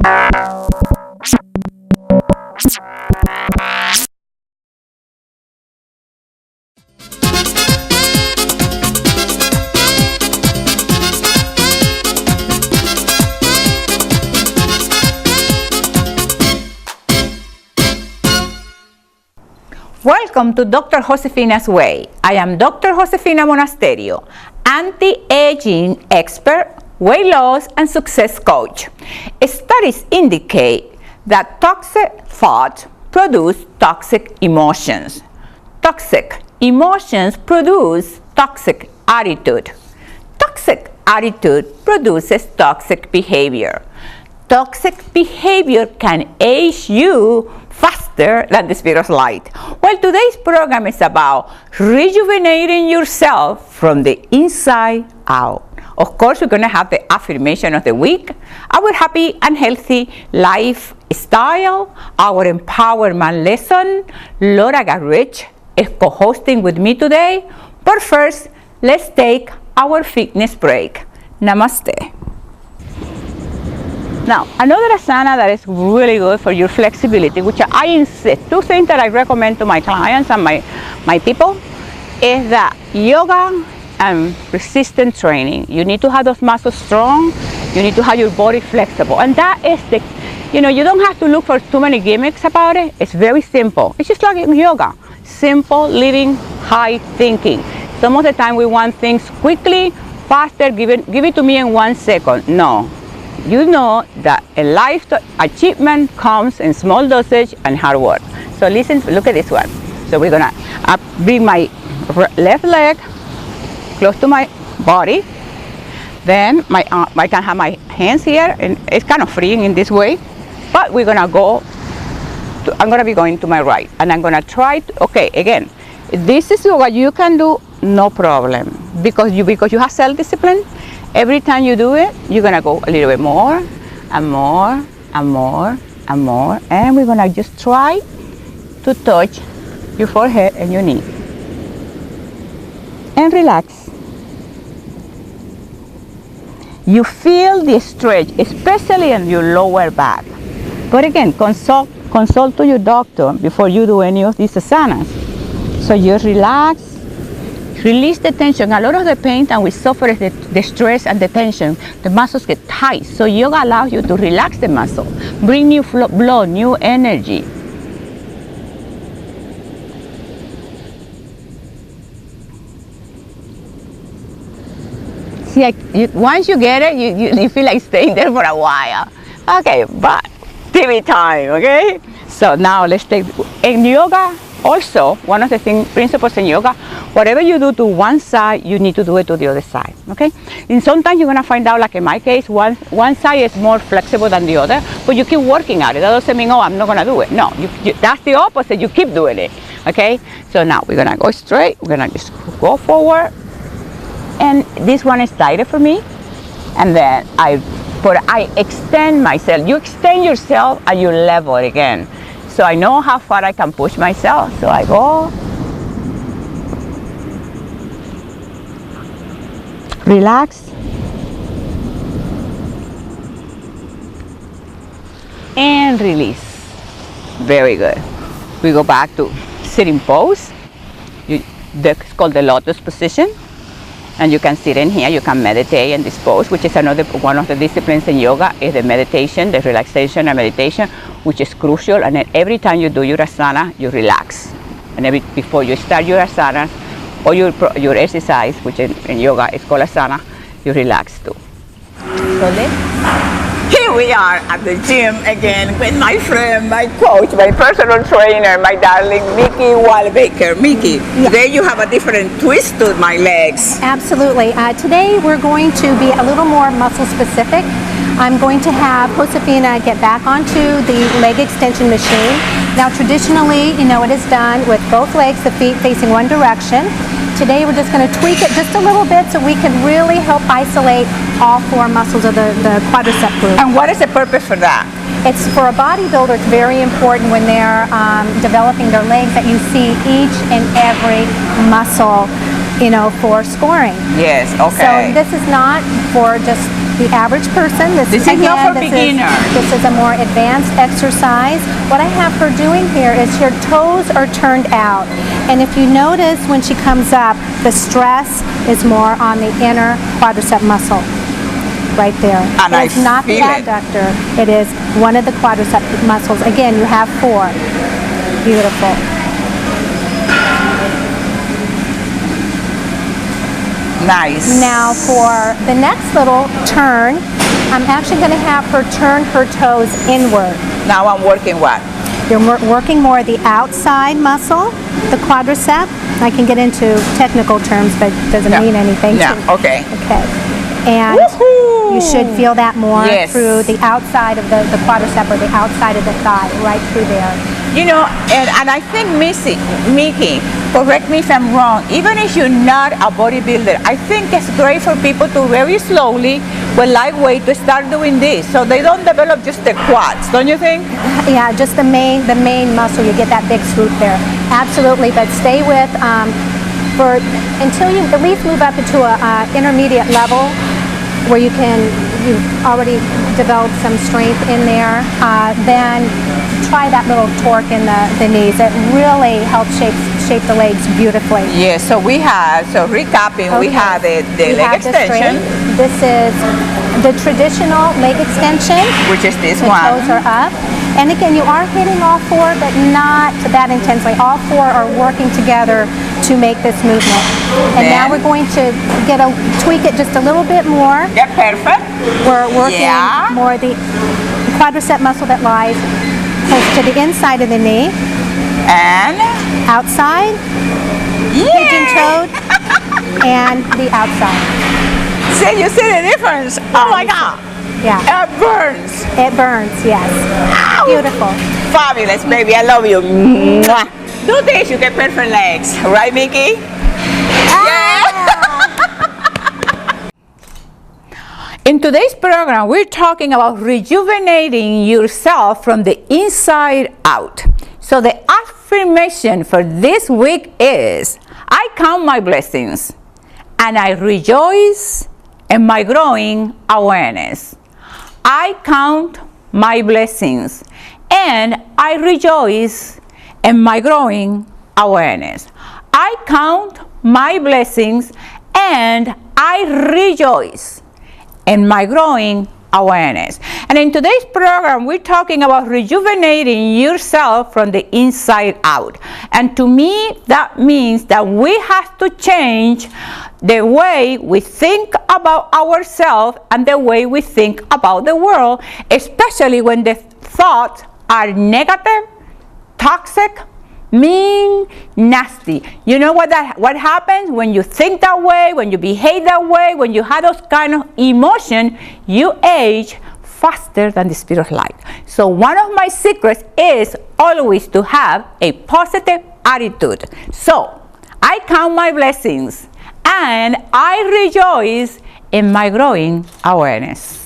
Welcome to Dr. Josefina's Way. I am Dr. Josefina Monasterio, anti-aging expert, weight loss, and success coach. Studies indicate that toxic thoughts produce toxic emotions. Toxic emotions produce toxic attitude. Toxic attitude produces toxic behavior. Toxic behavior can age you faster than the speed of light. Well, today's program is about rejuvenating yourself from the inside out. Of course, we're going to have the affirmation of the week, our happy and healthy lifestyle, our empowerment lesson. Laura Garrich is co-hosting with me today. But first, let's take our fitness break. Namaste. Now, another asana that is really good for your flexibility, which I insist, two things that I recommend to my clients and my people, is that yoga and resistance training. You need to have those muscles strong. You need to have your body flexible. And that is you don't have to look for too many gimmicks about it. It's very simple. It's just like yoga. Simple living, high thinking. Some of the time we want things quickly, faster, give it to me in 1 second. No. You know that a life achievement comes in small dosage and hard work. So listen, look at this one. So we're gonna bring my left leg close to my body. Then I can have my hands here, and it's kind of freeing in this way. But we're gonna I'm gonna be going to my right, and I'm gonna try to, okay, again, this is what you can do, no problem, because you have self-discipline. Every time you do it, you're gonna go a little bit more and more and more and more, and we're gonna just try to touch your forehead and your knee. And relax. You feel the stretch, especially in your lower back. But again, consult to your doctor before you do any of these asanas. So just relax. Release the tension. A lot of the pain that we suffer is the stress and the tension. The muscles get tight. So yoga allows you to relax the muscle, bring new blood, new energy. See, once you get it, you feel like staying there for a while. Okay, but TV time, okay? So now let's take, in yoga, also, one of the principles in yoga, whatever you do to one side, you need to do it to the other side, okay? And sometimes you're gonna find out, like in my case, one side is more flexible than the other, but you keep working at it. That doesn't mean, oh, I'm not gonna do it. No, that's the opposite, you keep doing it, okay? So now we're gonna go straight, we're gonna just go forward, and this one is tighter for me, and then I extend myself. You extend yourself and you level it again. So I know how far I can push myself. So I go, relax, and release. Very good. We go back to sitting pose. It's called the lotus position. And you can sit in here, you can meditate in this pose, which is one of the disciplines in yoga, is the meditation, the relaxation and meditation, which is crucial. And then every time you do your asana, you relax. And before you start your asana or your exercise, which in yoga is called asana, you relax too. So here we are at the gym again with my friend, my coach, my personal trainer, my darling Mickey Wallbaker. Mickey, today you have a different twist to my legs. Absolutely. Today we're going to be a little more muscle specific. I'm going to have Josefina get back onto the leg extension machine. Now traditionally, it is done with both legs, the feet facing one direction. Today we're just going to tweak it just a little bit so we can really help isolate all four muscles of the quadricep group. And what is the purpose for that? It's for a bodybuilder, it's very important when they're developing their legs that you see each and every muscle, for scoring. Yes, okay. So this is not for just the average person. This is not for beginners. This is a more advanced exercise. What I have her doing here is your toes are turned out. And if you notice when she comes up, the stress is more on the inner quadricep muscle. Right there. And it's not the adductor. It is one of the quadricep muscles. Again, you have 4. Beautiful. Nice. Now for the next little turn, I'm actually going to have her turn her toes inward. Now I'm working what? You're working more the outside muscle, the quadricep. I can get into technical terms, but it doesn't mean anything. Yeah, okay. Okay. And you should feel that more through the outside of the quadricep or the outside of the thigh, right through there. You know, and I think Mickey, correct me if I'm wrong, even if you're not a bodybuilder, I think it's great for people to very slowly, with lightweight, to start doing this, so they don't develop just the quads, don't you think? Yeah, just the main muscle, you get that big swoop there. Absolutely, but stay with, until you at least move up into a intermediate level, where you've already developed some strength in there, then try that little torque in the knees. It really helps shape the legs beautifully. Yeah, so recapping, we have the leg extension. This is the traditional leg extension. Which is this the one. The toes are up. And again, you are hitting all 4, but not that intensely. All 4 are working together to make this movement. And now we're going to tweak it just a little bit more. Yeah, perfect. We're working more the quadricep muscle that lies close to the inside of the knee. And outside, pigeon-toed, and the outside. See, you see the difference? Oh my God. Yeah. It burns. It burns, yes. Ow. Beautiful. Fabulous, baby. I love you. Mwah. Do this, you get perfect legs. Right, Mickey? In today's program, we're talking about rejuvenating yourself from the inside out. So the affirmation for this week is, I count my blessings and I rejoice in my growing awareness. I count my blessings and I rejoice in my growing awareness. I count my blessings and I rejoice in my growing awareness. And in today's program, we're talking about rejuvenating yourself from the inside out. And to me, that means that we have to change the way we think about ourselves and the way we think about the world, especially when the thoughts are negative, toxic, mean, nasty. You know what happens when you think that way, when you behave that way, when you have those kind of emotion, you age faster than the speed of light. So one of my secrets is always to have a positive attitude. So I count my blessings and I rejoice in my growing awareness.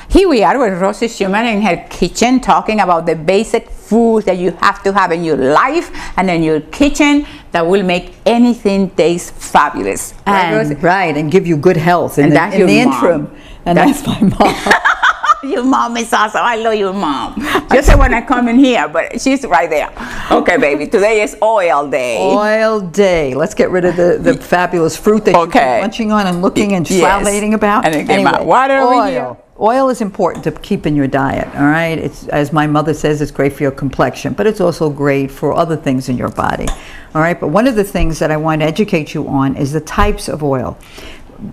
Here we are with Rosie Schumann in her kitchen talking about the basic foods that you have to have in your life and in your kitchen that will make anything taste fabulous. And give you good health in the interim. And that's my mom. Your mom is awesome. I love your mom. Just when I come in here, but she's right there. Okay, baby, today is oil day. Oil day. Let's get rid of the fabulous fruit that you keep munching on and looking and salivating about. And then get my water over here. Oil is important to keep in your diet, all right? It's, as my mother says, it's great for your complexion, but it's also great for other things in your body, all right? But one of the things that I want to educate you on is the types of oil.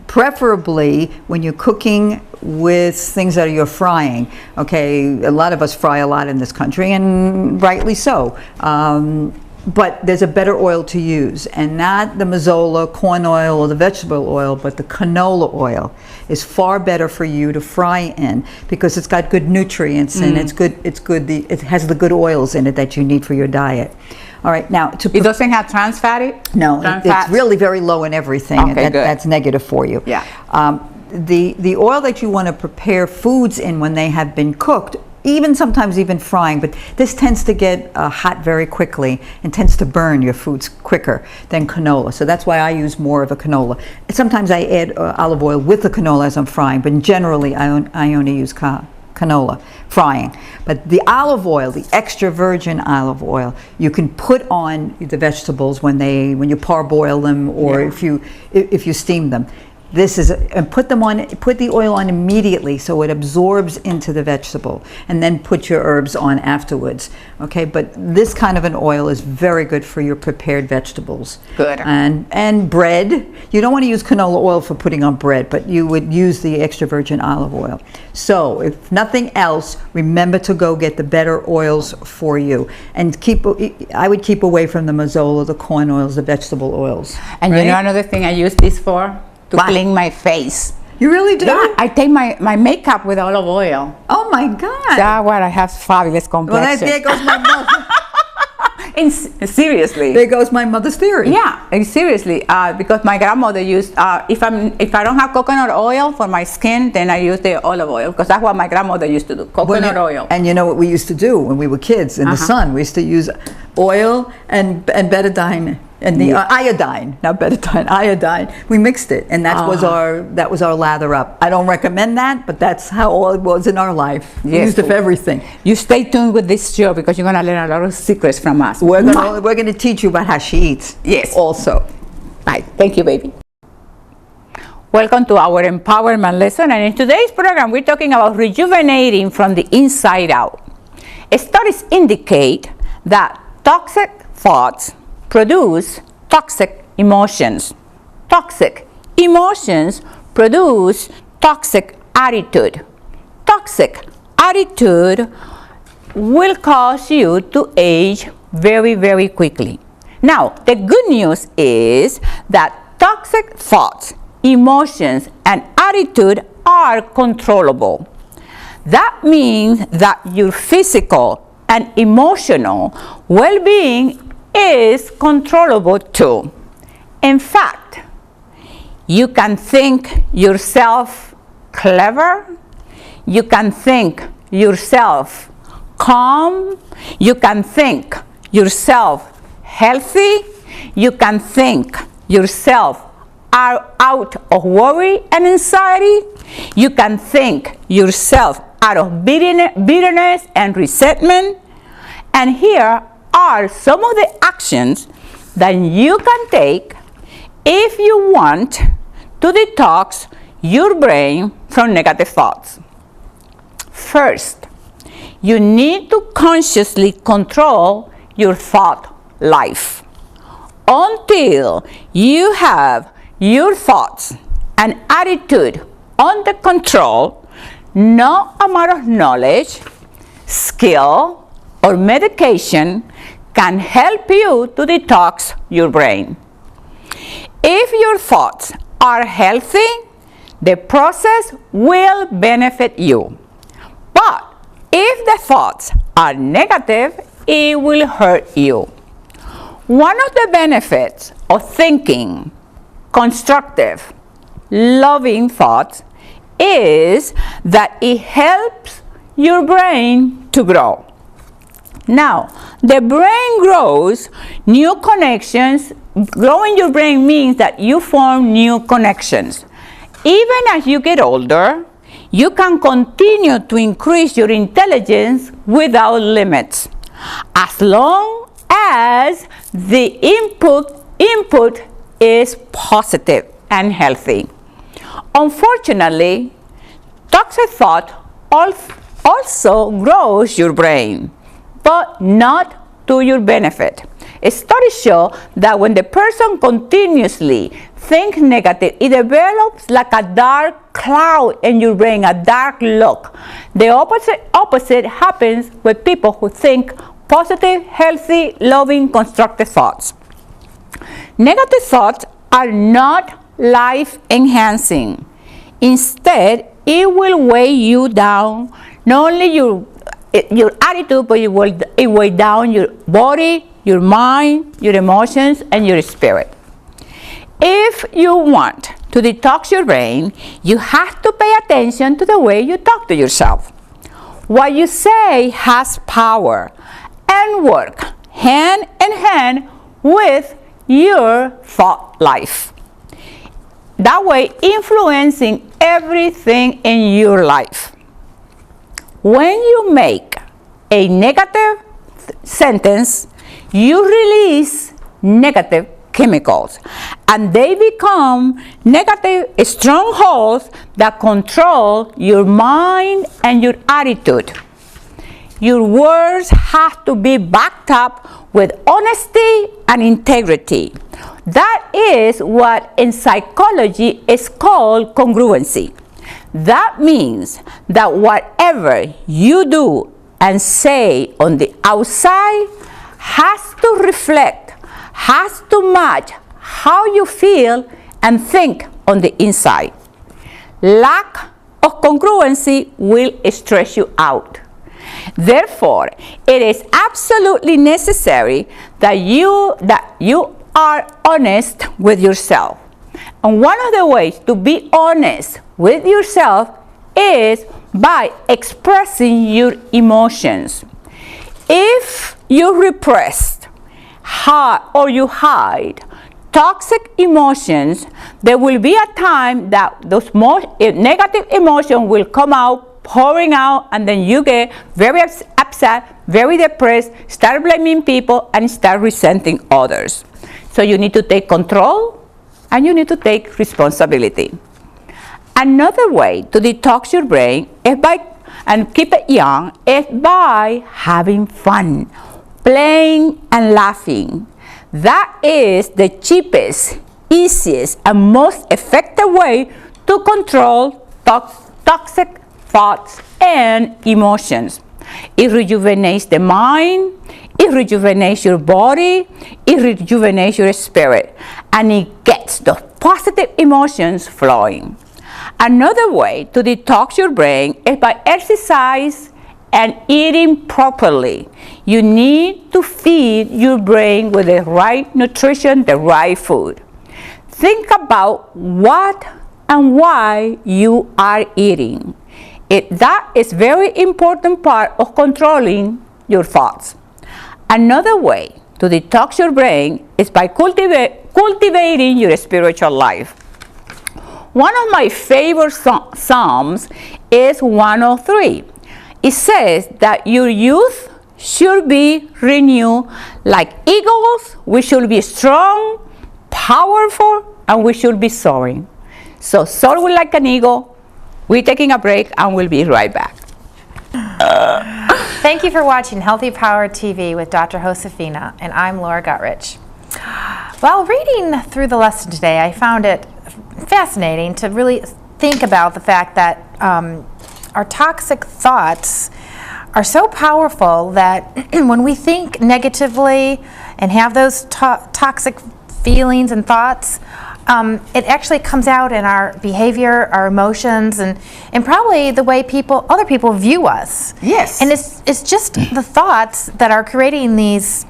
Preferably when you're cooking with things that you're frying, okay? A lot of us fry a lot in this country, and rightly so. But there's a better oil to use, and not the mazola, corn oil, or the vegetable oil, but the canola oil is far better for you to fry in because it's got good nutrients and it has the good oils in it that you need for your diet. All right, now it doesn't have trans fatty? No, it's really very low in everything. Okay, good. That's negative for you. Yeah. The oil that you want to prepare foods in when they have been cooked even sometimes even frying, but this tends to get hot very quickly and tends to burn your foods quicker than canola. So that's why I use more of a canola. Sometimes I add olive oil with the canola as I'm frying, but generally I only use canola frying. But the olive oil, the extra virgin olive oil, you can put on the vegetables when you parboil them, or if you steam them. And put the oil on immediately so it absorbs into the vegetable, and then put your herbs on afterwards. Okay, but this kind of an oil is very good for your prepared vegetables. Good. And bread. You don't want to use canola oil for putting on bread, but you would use the extra virgin olive oil. So if nothing else, remember to go get the better oils for you, and I would keep away from the mazola, the corn oils, the vegetable oils. And right? you know another thing I use this for? To clean my face. You really do? Yeah, I take my makeup with olive oil. Oh my God. That's why I have fabulous complexion. Well, there goes my mother. Seriously. There goes my mother's theory. Yeah, seriously. Because my grandmother used, if I don't have coconut oil for my skin, then I use the olive oil, because that's what my grandmother used to do, coconut oil. And you know what we used to do when we were kids in the sun? We used to use oil and betadine. And the iodine, not betadine, iodine. We mixed it, and that was our lather up. I don't recommend that, but that's how all it was in our life. We used it for everything. You stay tuned with this show, because you're gonna learn a lot of secrets from us. We're gonna teach you about how she eats. Yes. Also. Bye. Thank you, baby. Welcome to our empowerment lesson, and in today's program, we're talking about rejuvenating from the inside out. Studies indicate that toxic thoughts produce toxic emotions. Toxic emotions produce toxic attitude. Toxic attitude will cause you to age very, very quickly. Now, the good news is that toxic thoughts, emotions, and attitude are controllable. That means that your physical and emotional well-being is controllable too. In fact, you can think yourself clever, you can think yourself calm, you can think yourself healthy, you can think yourself out of worry and anxiety, you can think yourself out of bitterness and resentment. And here are some of the actions that you can take if you want to detox your brain from negative thoughts. First, you need to consciously control your thought life. Until you have your thoughts and attitude under control, no amount of knowledge, skill, or medication can help you to detox your brain. If your thoughts are healthy, the process will benefit you. But if the thoughts are negative, it will hurt you. One of the benefits of thinking constructive, loving thoughts is that it helps your brain to grow. Now, the brain grows new connections. Growing your brain means that you form new connections. Even as you get older, you can continue to increase your intelligence without limits, as long as the input is positive and healthy. Unfortunately, toxic thought also grows your brain, but not to your benefit. Studies show that when the person continuously thinks negative, it develops like a dark cloud in your brain, a dark look. The opposite happens with people who think positive, healthy, loving, constructive thoughts. Negative thoughts are not life-enhancing. Instead, it will weigh you down, not only your attitude, but it weigh down your body, your mind, your emotions, and your spirit. If you want to detox your brain, you have to pay attention to the way you talk to yourself. What you say has power and work hand in hand with your thought life. That way, influencing everything in your life. When you make a negative sentence, you release negative chemicals, and they become negative strongholds that control your mind and your attitude. Your words have to be backed up with honesty and integrity. That is what in psychology is called congruency. That means that whatever you do and say on the outside has to reflect, has to match how you feel and think on the inside. Lack of congruency will stress you out. Therefore, it is absolutely necessary that you are honest with yourself. And one of the ways to be honest with yourself is by expressing your emotions. If you repress or you hide toxic emotions, there will be a time that those negative emotions will come out, pouring out, and then you get very upset, very depressed, start blaming people, and start resenting others. So you need to take control, and you need to take responsibility. Another way to detox your brain and keep it young is by having fun, playing and laughing. That is the cheapest, easiest, and most effective way to control toxic thoughts and emotions. It rejuvenates the mind, it rejuvenates your body, it rejuvenates your spirit, and it gets the positive emotions flowing. Another way to detox your brain is by exercise and eating properly. You need to feed your brain with the right nutrition, the right food. Think about what and why you are eating. That is very important part of controlling your thoughts. Another way to detox your brain is by cultivating your spiritual life. One of my favorite Psalms is 103. It says that your youth should be renewed like eagles. We should be strong, powerful, and we should be soaring. So soar like an eagle. We're taking a break and we'll be right back. Thank you for watching Healthy Power TV with Dr. Josefina, and I'm Laura Gutrich. While reading through the lesson today, I found it fascinating to really think about the fact that our toxic thoughts are so powerful that when we think negatively and have those toxic feelings and thoughts, it actually comes out in our behavior, our emotions, and probably the way other people view us. Yes. And it's just the thoughts that are creating these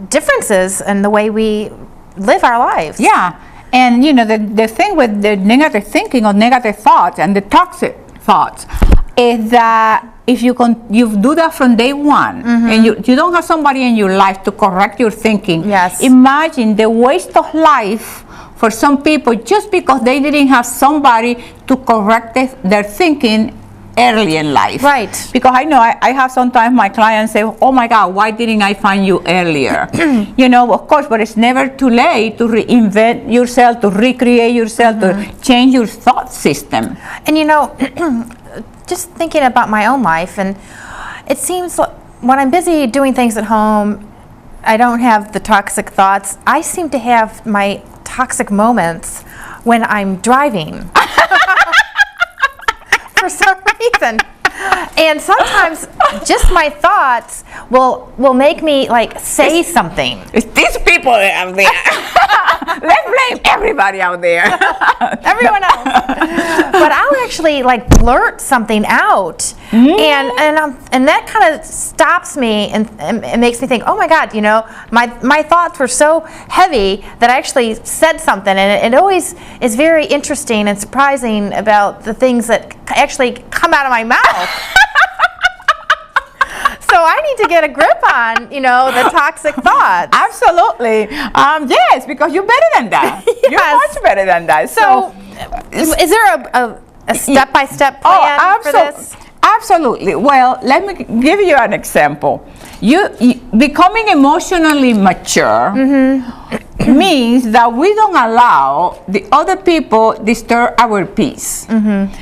differences in the way we live our lives. Yeah, and you know the thing with the negative thinking or negative thoughts and the toxic thoughts is that if you do that from day one, and you don't have somebody in your life to correct your thinking. Yes. Imagine the waste of life for some people just because they didn't have somebody to correct their thinking early in life. Right. Because I know I have sometimes my clients say, oh my God, why didn't I find you earlier? You know, of course, but it's never too late to reinvent yourself, to recreate yourself, to change your thought system. And you know, just thinking about my own life, and it seems like when I'm busy doing things at home, I don't have the toxic thoughts. I seem to have my toxic moments when I'm driving. For some reason. And sometimes just my thoughts will make me like say something. It's these people out there. Let's blame everybody out there. Everyone else. But I'll actually actually like blurt something out, and that kind of stops me and it makes me think, oh my God, you know, my thoughts were so heavy that I actually said something, and it always is very interesting and surprising about the things that actually come out of my mouth. So I need to get a grip on, you know, the toxic thoughts. Absolutely. Yes, because you're better than that. Yes. You're much better than that. So is there a step-by-step plan for this? Absolutely. Well, let me give you an example. You becoming emotionally mature means that we don't allow the other people disturb our peace.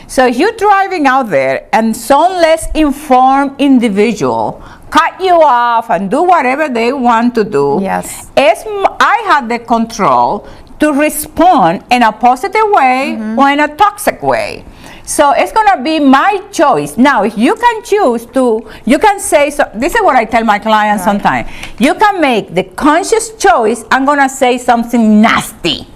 So if you're driving out there and some less informed individual cut you off and do whatever they want to do, yes, I have the control to respond in a positive way or in a toxic way. So it's going to be my choice. Now, if you can choose to, you can say, so this is what I tell my clients sometimes. You can make the conscious choice, I'm going to say something nasty.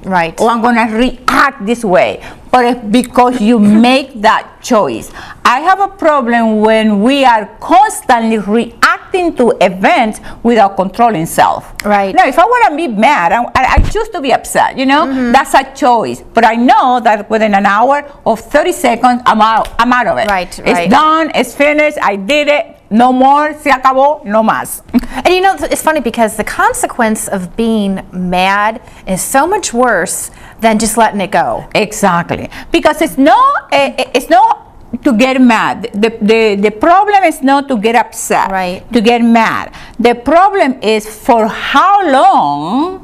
Right. Or I'm going to react this way. But it's because you make that choice. I have a problem when we are constantly reacting to events without controlling self. Right. Now, if I want to be mad, I choose to be upset, you know? That's a choice. But I know that within an hour or 30 seconds, I'm out of it. Right, It's done, it's finished, I did it. No more, se acabó, no más. And you know, it's funny because the consequence of being mad is so much worse than just letting it go. Exactly, because it's not to get mad. The problem is not to get upset, right? To get mad. The problem is for how long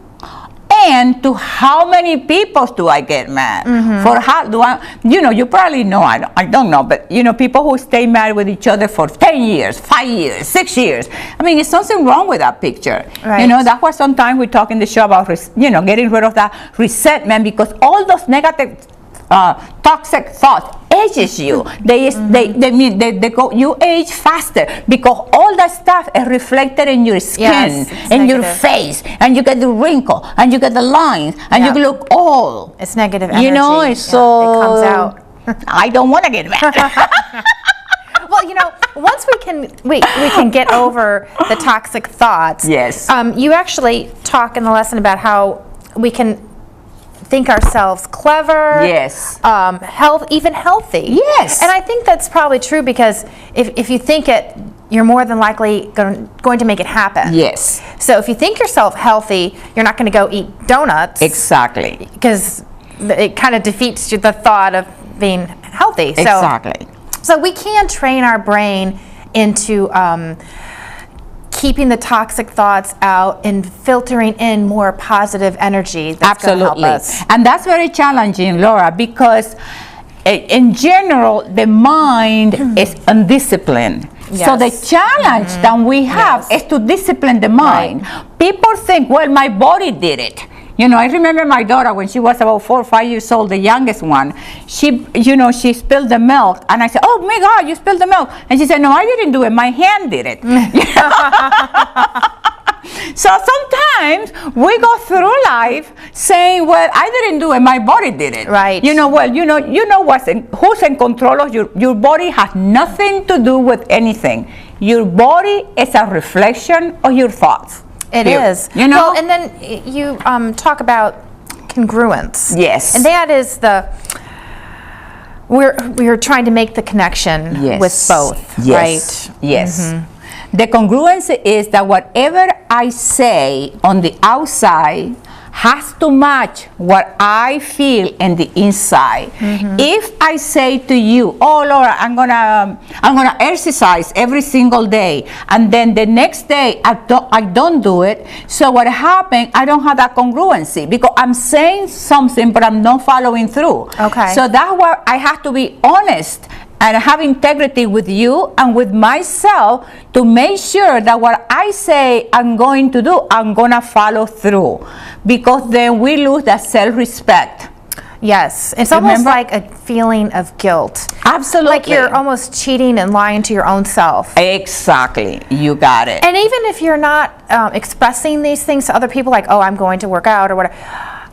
and to how many people do I get mad? For how do I, you know, you probably know, I don't know, but you know, people who stay mad with each other for 10 years, 5 years, 6 years. I mean, there's something wrong with that picture. Right. You know, that's why sometimes we talk in the show about, you know, getting rid of that resentment, because all those negative toxic thoughts ages you. They go, you age faster because all that stuff is reflected in your skin, in your face, and you get the wrinkle, and you get the lines, and you look old. It's negative energy. You know, it's so it comes out. I don't want to get mad. Well, you know, once we can get over the toxic thoughts. Yes. You actually talk in the lesson about how we can think ourselves clever, yes, even healthy, yes. And I think that's probably true, because if you think it, you're more than likely going to make it happen. Yes. So if you think yourself healthy, you're not going to go eat donuts. Exactly. Because it kind of defeats the thought of being healthy. Exactly. So we can train our brain into keeping the toxic thoughts out and filtering in more positive energy. That's going to help us. And that's very challenging, Laura, because in general, the mind is undisciplined. Yes. So the challenge that we have is to discipline the mind. Right. People think, well, my body did it. You know, I remember my daughter when she was about 4 or 5 years old, the youngest one. She spilled the milk, and I said, "Oh my God, you spilled the milk!" And she said, "No, I didn't do it. My hand did it." So sometimes we go through life saying, "Well, I didn't do it. My body did it." Right. You know, well, you know who's in control of your body has nothing to do with anything. Your body is a reflection of your thoughts. It is. You know? Well, and then you talk about congruence. Yes. And that is we're trying to make the connection with both, yes. right? Yes. The congruence is that whatever I say on the outside has to match what I feel in the inside. If I say to you, "Oh, Laura, I'm gonna exercise every single day," and then the next day I don't do it, so what happened? I don't have that congruency, because I'm saying something but I'm not following through. Okay. So that's why I have to be honest and have integrity with you and with myself to make sure that what I say I'm going to do, I'm going to follow through. Because then we lose that self-respect. Yes. It's almost like a feeling of guilt. Absolutely. Like you're almost cheating and lying to your own self. Exactly. You got it. And even if you're not expressing these things to other people, like, "Oh, I'm going to work out," or whatever,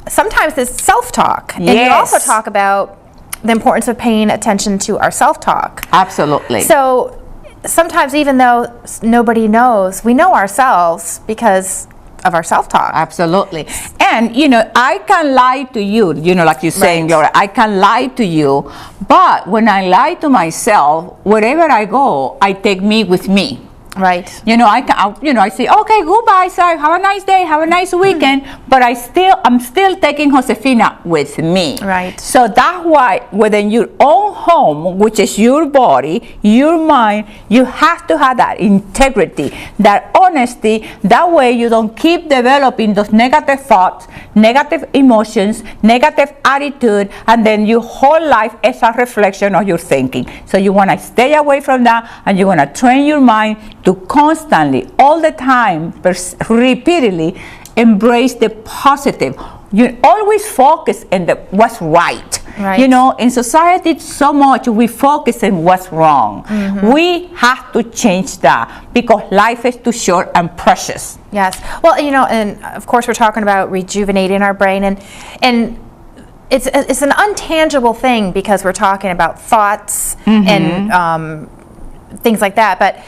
sometimes it's self-talk. And you also talk about the importance of paying attention to our self-talk. Absolutely. So sometimes, even though nobody knows, we know ourselves because of our self-talk. Absolutely. And, you know, I can lie to you, you know, like you're saying, Right. Laura, I can lie to you, but when I lie to myself, wherever I go, I take me with me. Right. You know, I say, okay, goodbye, sir. Have a nice day. Have a nice weekend. But I'm still taking Josefina with me. Right. So that's why within your own home, which is your body, your mind, you have to have that integrity, that honesty. That way you don't keep developing those negative thoughts, negative emotions, negative attitude, and then your whole life is a reflection of your thinking. So you want to stay away from that, and you want to train your mind to constantly, all the time, repeatedly embrace the positive. You always focus on what's right. Right. You know, in society, so much we focus on what's wrong. We have to change that because life is too short and precious. Yes. Well, you know, and of course we're talking about rejuvenating our brain, and it's an untangible thing because we're talking about thoughts and things like that. But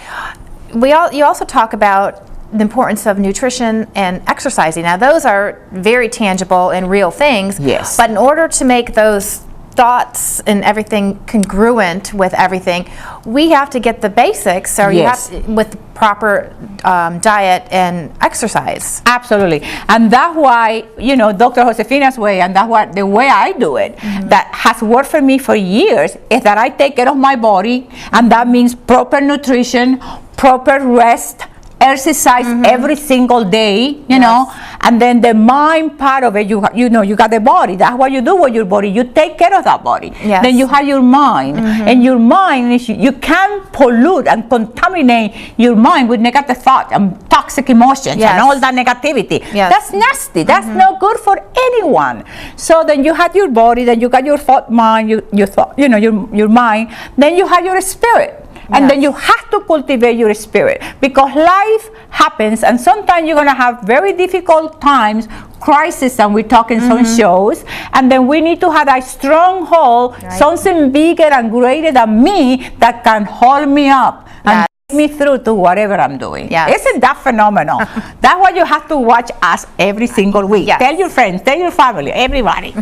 you also talk about the importance of nutrition and exercising. Now, those are very tangible and real things. Yes. But in order to make those thoughts and everything congruent with everything, we have to get the basics, or Yes. you have to, with proper diet and exercise. Absolutely. And that's why, you know, Dr. Josefina's way, and that's what the way I do it, that has worked for me for years, is that I take care of my body, and that means proper nutrition, proper rest, exercise every single day, you know, and then the mind part of it, you know, you got the body. That's what you do with your body. You take care of that body. Yes. Then you have your mind, and your mind is, you can pollute and contaminate your mind with negative thoughts and toxic emotions Yes. and all that negativity. Yes. That's nasty. That's not good for anyone. So then you have your body, then you got your thought mind, your thought, you know, your mind. Then you have your spirit. And then you have to cultivate your spirit, because life happens, and sometimes you're going to have very difficult times, crisis, and we talk in some shows, and then we need to have a stronghold, something bigger and greater than me that can hold me up and take me through to whatever I'm doing. Yes. Isn't that phenomenal? That's why you have to watch us every single week. Yes. Tell your friends, tell your family, everybody.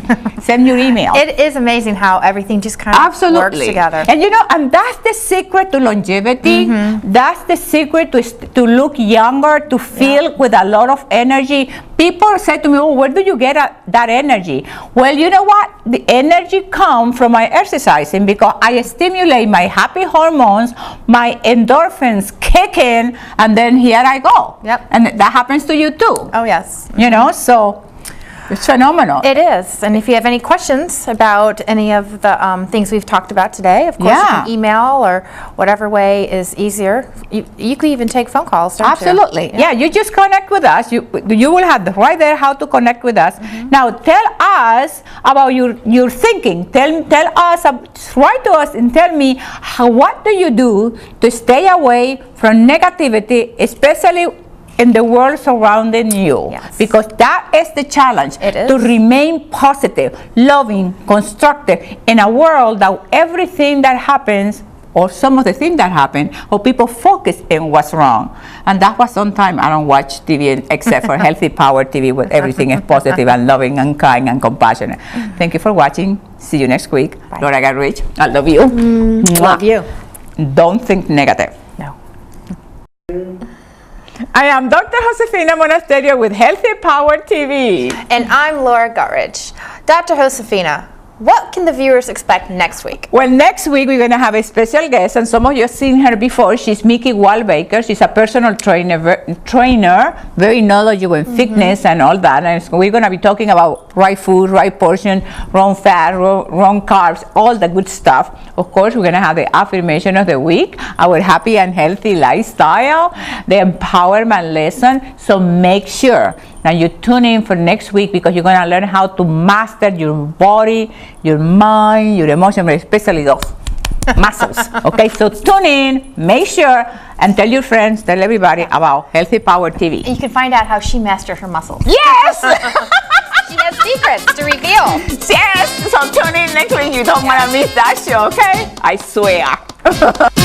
Send your email. It is amazing how everything just kind of works together. And you know, and that's the secret to longevity. That's the secret to look younger, to feel with a lot of energy. People say to me, oh, where do you get that energy? Well, you know what? The energy comes from my exercising, because I stimulate my happy hormones, my endorphins kick in, and then here I go. Yep. And that happens to you too. Oh, yes. You know, so it's phenomenal. It is. And if you have any questions about any of the things we've talked about today, of course you can email, or whatever way is easier. You can even take phone calls, don't you? Absolutely. Yeah, you just connect with us. You will have right there how to connect with us. Now tell us about your thinking. Tell us, write to us and tell me, what do you do to stay away from negativity, especially in the world surrounding you? Yes. Because that is the challenge. It is. To remain positive, loving, constructive in a world that everything that happens, or some of the things that happen, or people focus in what's wrong. And that's why sometimes I don't watch TV except for Healthy Power TV, where everything is positive and loving and kind and compassionate. Thank you for watching. See you next week. Bye. Laura got rich. I love you. Love you. Don't think negative. No. I am Dr. Josefina Monasterio with Healthy Power TV. And I'm Laura Gutridge. Dr. Josefina, what can the viewers expect next week? Well, next week we're going to have a special guest, and some of you have seen her before. She's Mickey Wallbaker. She's a personal trainer, very knowledgeable in fitness and all that. And so we're going to be talking about right food, right portion, wrong fat, wrong carbs, all the good stuff. Of course, we're going to have the affirmation of the week, our happy and healthy lifestyle, the empowerment lesson. So make sure that you tune in for next week, because you're going to learn how to master your body, your mind, your emotions, but especially those muscles. Okay, so tune in, make sure, and tell your friends, tell everybody about Healthy Power TV. You can find out how she mastered her muscles. Yes! She has secrets to reveal. Yes, so tune in next week. You don't want to miss that show, okay? I swear.